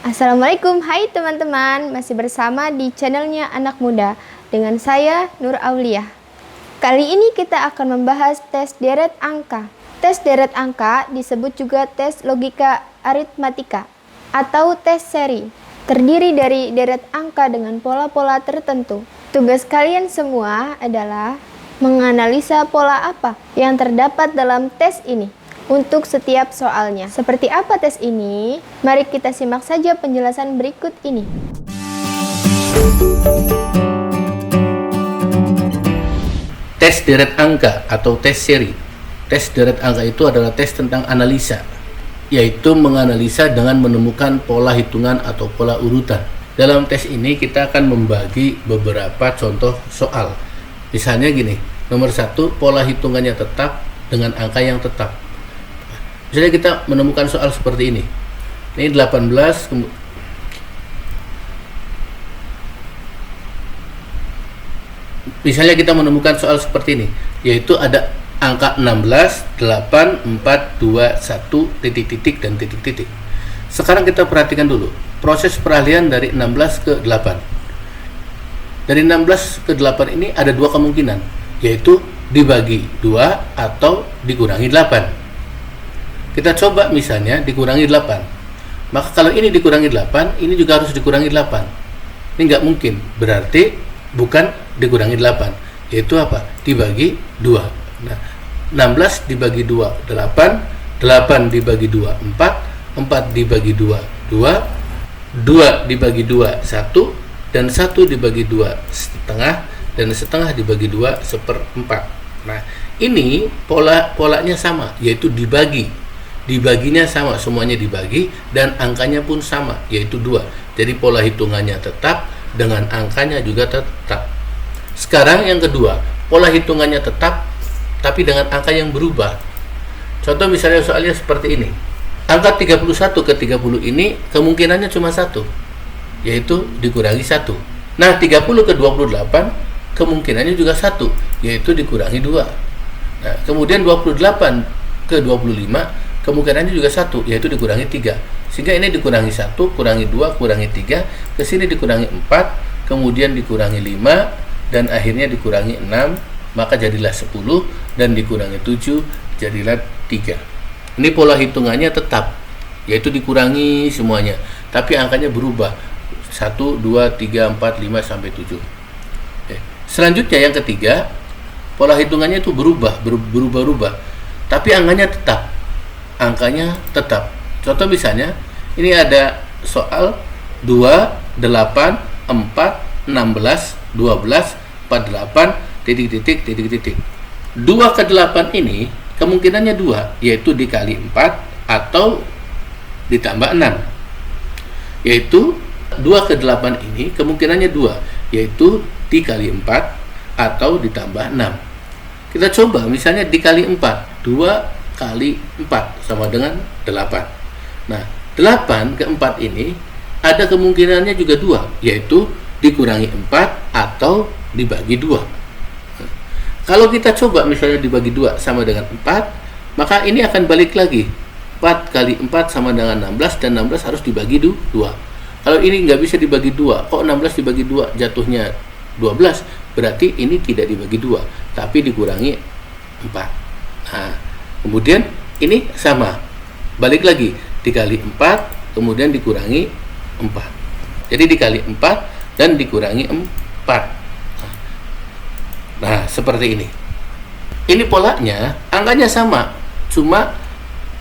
Assalamualaikum, hai teman-teman, masih bersama di channelnya Anak Muda dengan saya Nur Auliah. Kali ini kita akan membahas tes deret angka. Tes deret angka disebut juga tes logika aritmatika atau tes seri. Terdiri dari deret angka dengan pola-pola tertentu. Tugas kalian semua adalah menganalisa pola apa yang terdapat dalam tes ini untuk setiap soalnya. Seperti apa tes ini? Mari kita simak saja penjelasan berikut ini. Tes deret angka atau tes seri. Tes deret angka itu adalah tes tentang analisa, yaitu menganalisa dengan menemukan pola hitungan atau pola urutan. Dalam tes ini kita akan membagi beberapa contoh soal. Misalnya gini, nomor 1, pola hitungannya tetap dengan angka yang tetap. Misalnya kita menemukan soal seperti ini. Ini 18, misalnya kita menemukan soal seperti ini, yaitu ada angka 16, 8, 4, 2, 1, titik-titik dan titik-titik. Sekarang kita perhatikan dulu proses peralihan dari 16 ke 8. Dari 16 ke 8 ini ada dua kemungkinan, yaitu dibagi 2 atau dikurangi 8. Kita coba misalnya dikurangi 8. Maka kalau ini dikurangi 8, ini juga harus dikurangi 8. Ini nggak mungkin, berarti bukan dikurangi 8, yaitu apa? Dibagi 2. Nah, 16 dibagi 2, 8, 8 dibagi 2, 4, 4 dibagi 2, 2, 2 dibagi 2, 1, dan 1 dibagi 2 setengah, dan setengah dibagi 2 seperempat. Nah, ini polanya sama, yaitu dibagi. Dibaginya sama, semuanya dibagi, dan angkanya pun sama, yaitu 2. Jadi pola hitungannya tetap, dengan angkanya juga tetap. Sekarang yang kedua, pola hitungannya tetap, tapi dengan angka yang berubah. Contoh misalnya soalnya seperti ini. Angka 31 ke 30 ini kemungkinannya cuma 1, yaitu dikurangi 1. Nah, 30 ke 28 kemungkinannya juga 1, yaitu dikurangi 2. Nah, kemudian 28 ke 25 kemungkinannya juga 1, yaitu dikurangi 3. Sehingga ini dikurangi 1, kurangi 2, kurangi 3, ke sini dikurangi 4, kemudian dikurangi 5, dan akhirnya dikurangi 6, maka jadilah 10, dan dikurangi 7, jadilah 3. Ini pola hitungannya tetap, yaitu dikurangi semuanya, tapi angkanya berubah, 1, 2, 3, 4, 5, sampai 7. Selanjutnya yang ketiga, pola hitungannya itu berubah-ubah, tapi angkanya tetap. Contoh misalnya, ini ada soal 2, 8, 4, 16, 12, 48, titik-titik. 2 ke 8 ini kemungkinannya 2, yaitu dikali 4 atau ditambah 6. Yaitu 2 ke 8 ini kemungkinannya 2, yaitu dikali 4 atau ditambah 6. Kita coba misalnya dikali 4, 2 kali 4 sama dengan 8. Nah, 8 ke 4 ini ada kemungkinannya juga 2, yaitu dikurangi 4 atau dibagi 2. Kalau kita coba misalnya dibagi 2 sama dengan 4, maka ini akan balik lagi. 4 kali 4 sama dengan 16, dan 16 harus dibagi 2. Kalau ini nggak bisa dibagi 2, kok 16 dibagi 2 jatuhnya 12, berarti ini tidak dibagi 2, tapi dikurangi 4. Nah, kemudian ini sama, balik lagi, dikali 4, kemudian dikurangi 4. Jadi dikali 4 dan dikurangi 4. Nah, seperti ini. Ini polanya, angkanya sama, cuma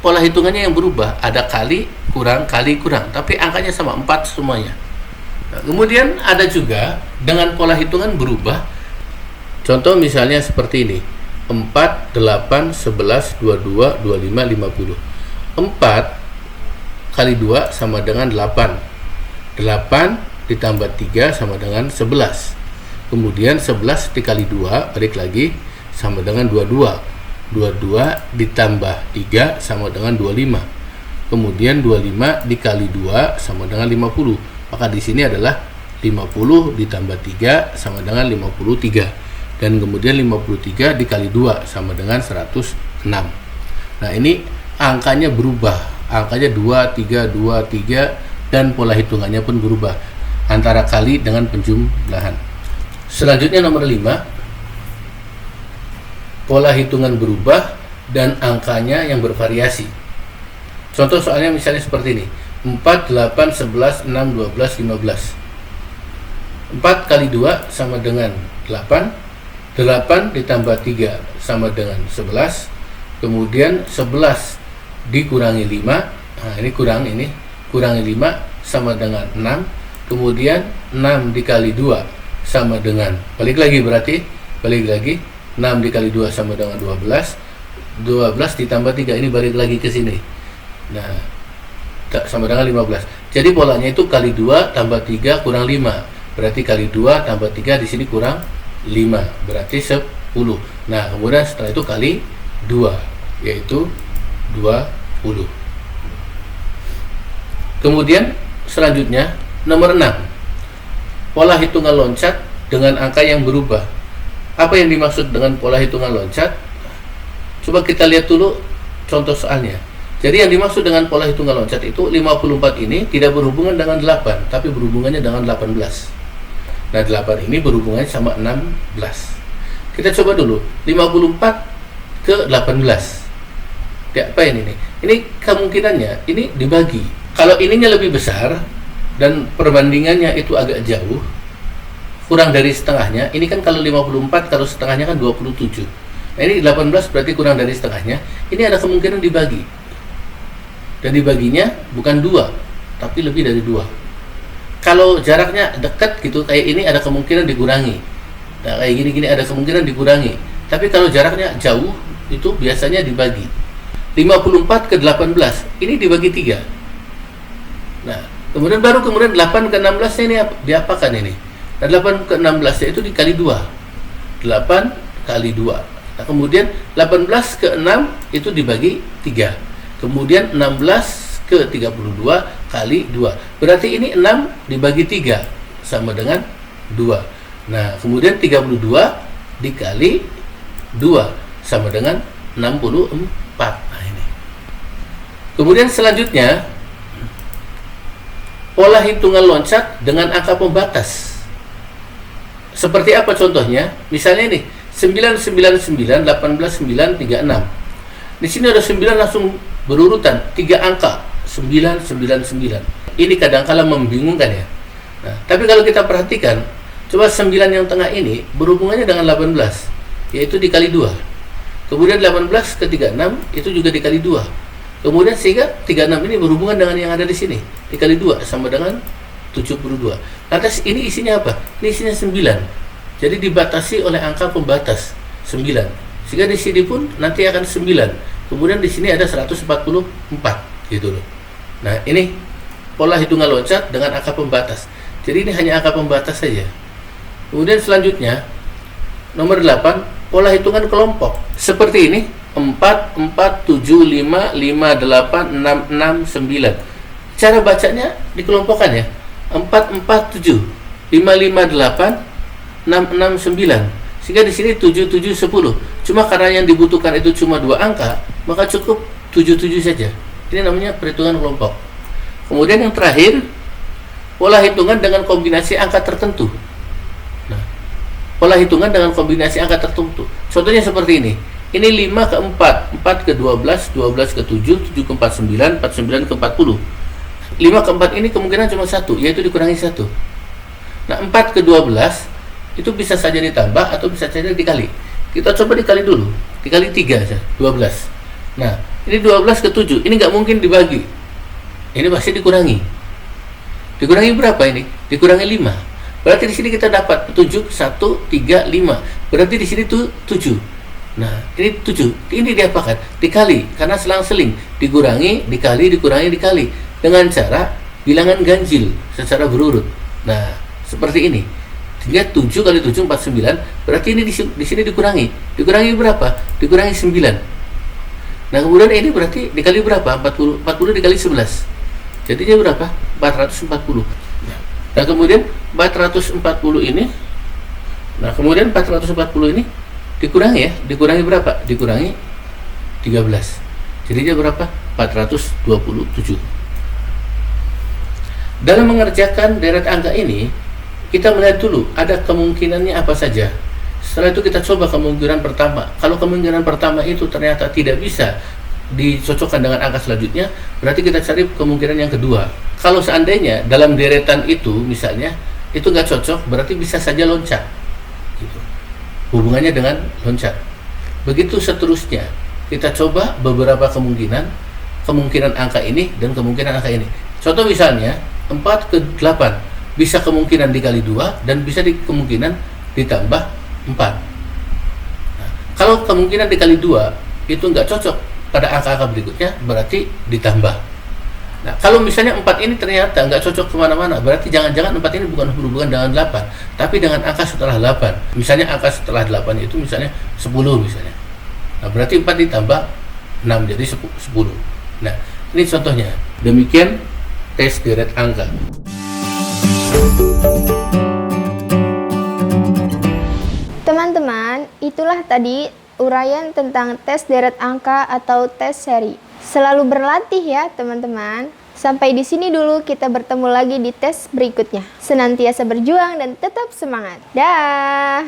pola hitungannya yang berubah. Ada kali, kurang, tapi angkanya sama, 4 semuanya. Nah, kemudian ada juga dengan pola hitungan berubah. Contoh misalnya seperti ini. 4, 8, 11, 22, 25, 50. 4 kali 2 sama dengan 8. 8 ditambah 3 sama dengan 11. Kemudian 11 dikali 2, balik lagi, sama dengan 22. 22 ditambah 3 sama dengan 25. Kemudian 25 dikali 2 sama dengan 50. Maka di sini adalah 50 ditambah 3 sama dengan 53. Dan kemudian 53 dikali 2 sama dengan 106. Nah, ini angkanya berubah, angkanya 2, 3, 2, 3, dan pola hitungannya pun berubah antara kali dengan penjumlahan. Selanjutnya nomor 5, pola hitungan berubah dan angkanya yang bervariasi. Contoh soalnya misalnya seperti ini, 4, 8, 11, 6, 12, 15. 4 kali 2 sama dengan 8, 8 ditambah 3 sama dengan 11, kemudian 11 dikurangi 5, nah ini kurangi 5 sama dengan 6, kemudian 6 dikali 2 sama dengan, balik lagi 6 dikali 2 sama dengan 12, 12 ditambah 3, ini balik lagi ke sini, nah sama dengan 15. Jadi polanya itu kali 2 tambah 3 kurang 5, berarti kali 2 tambah 3 di sini kurang 5, berarti 10. Nah kemudian setelah itu kali 2, yaitu 20. Kemudian selanjutnya nomor 6, pola hitungan loncat dengan angka yang berubah. Apa yang dimaksud dengan pola hitungan loncat? Coba kita lihat dulu contoh soalnya. Jadi yang dimaksud dengan pola hitungan loncat itu 54 ini tidak berhubungan dengan 8, tapi berhubungannya dengan 18. Nah 8 ini berhubungannya sama 16. Kita coba dulu 54 ke 18. Ya, apa ini nih? Ini kemungkinannya ini dibagi. Kalau ininya lebih besar dan perbandingannya itu agak jauh, kurang dari setengahnya. Ini kan kalau 54, kalau setengahnya kan 27. Nah ini 18 berarti kurang dari setengahnya. Ini ada kemungkinan dibagi. Dan dibaginya bukan 2, tapi lebih dari 2. Kalau jaraknya dekat gitu, kayak ini ada kemungkinan dikurangi. Nah kayak gini-gini ada kemungkinan dikurangi. Tapi kalau jaraknya jauh, itu biasanya dibagi. 54 ke 18, ini dibagi 3. Nah, kemudian 8 ke 16 ini diapakan ini? Nah, 8 ke 16 itu dikali 2. 8 kali 2. Nah, kemudian 18 ke 6 itu dibagi 3. Kemudian 16 ke 32 kali 2. Berarti ini 6 dibagi 3 sama dengan 2. Nah, kemudian 32 dikali 2 sama dengan 64. Nah, ini. Kemudian selanjutnya pola hitungan loncat dengan angka pembatas. Seperti apa contohnya? Misalnya ini 999 18936. Di sini ada 9 langsung berurutan 3 angka 999. Ini kadang-kala membingungkan ya. Nah, tapi kalau kita perhatikan, coba 9 yang tengah ini berhubungannya dengan 18, yaitu dikali 2. Kemudian 18 ke 36 itu juga dikali 2. Kemudian sehingga 36 ini berhubungan dengan yang ada di sini, dikali 2 sama dengan 72. Lantas ini isinya apa? Ini isinya 9. Jadi dibatasi oleh angka pembatas 9. Sehingga di sini pun nanti akan 9. Kemudian di sini ada 144 gitu loh. Nah, ini pola hitungan loncat dengan angka pembatas. Jadi ini hanya angka pembatas saja. Kemudian selanjutnya nomor 8, pola hitungan kelompok. Seperti ini, 4 4 7 5 5 8 6 6 9. Cara bacanya dikelompokkan ya. 4 4 7 5 5 8 6 6 9. Sehingga di sini 7 7 10. Cuma karena yang dibutuhkan itu cuma 2 angka, maka cukup 7 7 saja. Ini namanya perhitungan kelompok. Kemudian yang terakhir, pola hitungan dengan kombinasi angka tertentu. Nah, pola hitungan dengan kombinasi angka tertentu. Contohnya seperti ini. Ini 5 ke 4, 4 ke 12, 12 ke 7, 7 ke 4 9, 49 ke 40. 5 ke 4 ini kemungkinan cuma 1, yaitu dikurangi 1. Nah, 4 ke 12 itu bisa saja ditambah atau bisa saja dikali. Kita coba dikali dulu. Dikali 3 saja, 12. Nah, ini 12 ke 7, ini nggak mungkin dibagi. Ini pasti dikurangi. Dikurangi berapa ini? Dikurangi 5. Berarti di sini kita dapat 7 1 3 5. Berarti di sini tuh 7. Nah, ini 7. Ini diapakan? Dikali, karena selang-seling. Dikurangi, dikali, dikurangi, dikali. Dengan cara bilangan ganjil secara berurut. Nah, seperti ini. Sehingga 7 kali 7 49. Berarti ini di sini dikurangi. Dikurangi berapa? Dikurangi 9. Nah, kemudian ini berarti dikali berapa? 40. 40 dikali 11. Jadinya berapa? 440. Nah, kemudian 440 ini. Nah, kemudian 440 ini dikurangi ya. Dikurangi berapa? Dikurangi 13. Jadinya berapa? 427. Dalam mengerjakan deret angka ini, kita melihat dulu ada kemungkinannya apa saja. Setelah itu kita coba kemungkinan pertama. Kalau kemungkinan pertama itu ternyata tidak bisa dicocokkan dengan angka selanjutnya, berarti kita cari kemungkinan yang kedua. Kalau seandainya dalam deretan itu misalnya itu nggak cocok, berarti bisa saja loncat. Gitu. Hubungannya dengan loncat. Begitu seterusnya. Kita coba beberapa kemungkinan angka ini dan kemungkinan angka ini. Contoh misalnya 4 ke 8 bisa kemungkinan dikali 2 dan bisa kemungkinan ditambah 4. Nah, kalau kemungkinan dikali 2 itu nggak cocok pada angka-angka berikutnya, berarti ditambah. Nah, kalau misalnya 4 ini ternyata nggak cocok kemana-mana, berarti jangan-jangan 4 ini bukan berhubungan dengan 8, tapi dengan angka setelah 8. Misalnya angka setelah 8 itu misalnya 10 misalnya. Nah, berarti 4 ditambah 6 jadi 10. Nah, ini contohnya. Demikian tes deret angka. Teman-teman, itulah tadi uraian tentang tes deret angka atau tes seri. Selalu berlatih ya, teman-teman. Sampai di sini dulu, kita bertemu lagi di tes berikutnya. Senantiasa berjuang dan tetap semangat. Dah.